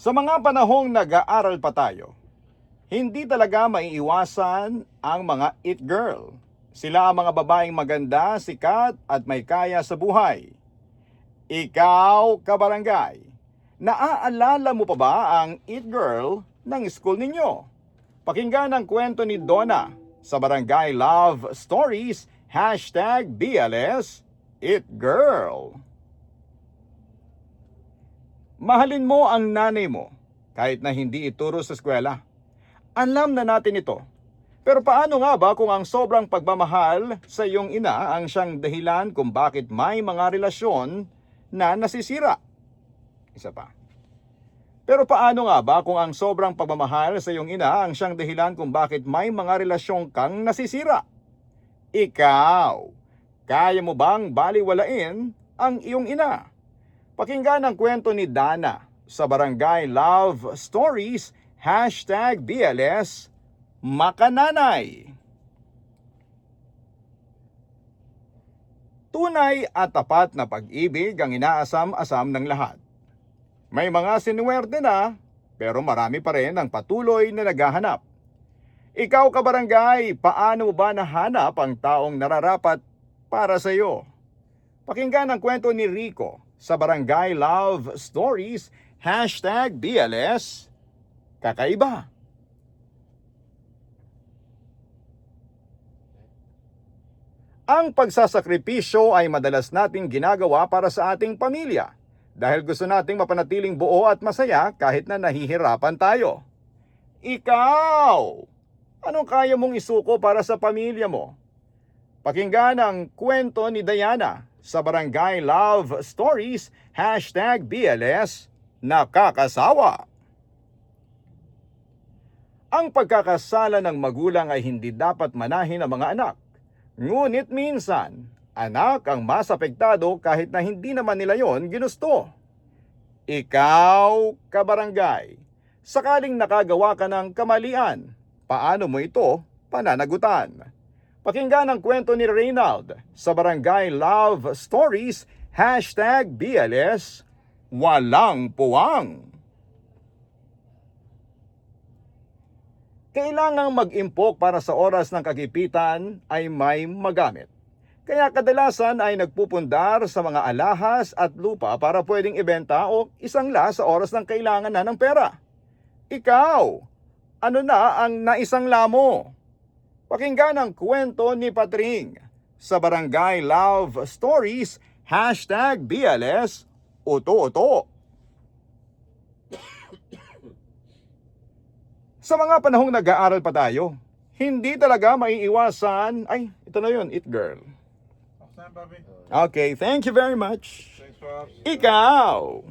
Sa mga panahong nag-aaral pa tayo, hindi talaga maiiwasan ang mga it girl. Sila ang mga babaeng maganda, sikat at may kaya sa buhay. Ikaw, kabarangay, naaalala mo pa ba ang it girl ng school ninyo? Pakinggan ang kwento ni Donna sa Barangay Love Stories, #BLS It Girl. Mahalin mo ang nanay mo kahit na hindi ituro sa eskwela. Alam na natin ito. Pero paano nga ba kung ang sobrang pagmamahal sa iyong ina ang siyang dahilan kung bakit may mga relasyon na nasisira? Isa pa. Pero paano nga ba kung ang sobrang pagmamahal sa iyong ina ang siyang dahilan kung bakit may mga relasyon kang nasisira? Ikaw, kaya mo bang baliwalain ang iyong ina? Pakinggan ang kwento ni Dana sa Barangay Love Stories, #BLS Makananay. Tunay at tapat na pag-ibig ang inaasam-asam ng lahat. May mga sinuwerte na, pero marami pa rin ang patuloy na naghahanap. Ikaw, kabarangay, paano mo ba nahanap ang taong nararapat para sa iyo? Pakinggan ang kwento ni Rico sa Barangay Love Stories, #BLS Kakaiba. Ang pagsasakripisyo ay madalas nating ginagawa para sa ating pamilya dahil gusto nating mapanatiling buo at masaya kahit na nahihirapan tayo. Ikaw, anong kaya mong isuko para sa pamilya mo? Pakinggan ang kwento ni Diana sa Barangay Love Stories, #BLS Nakakasawa. Ang pagkakasala ng magulang ay hindi dapat manahin ang mga anak. Ngunit minsan, anak ang mas apektado kahit na hindi naman nila yon ginusto. Ikaw, kabarangay, sakaling nakagawa ka ng kamalian, paano mo ito pananagutan? Pakinggan ang kwento ni Reynald sa Barangay Love Stories, #BLS Walang Puwang. Kailangang mag-impok para sa oras ng kagipitan ay may magamit. Kaya kadalasan ay nagpupundar sa mga alahas at lupa para pwedeng ibenta o isangla sa oras ng kailangan na ng pera. Ikaw, ano na ang naisangla mo? Pakinggan ang kwento ni Patring sa Barangay Love Stories, #BLS Uto-Uto. Sa mga panahong nag-aaral pa tayo, hindi talaga maiiwasan, ay, ito na yun, it girl. Okay, thank you very much. Thanks, Pops. Ikaw,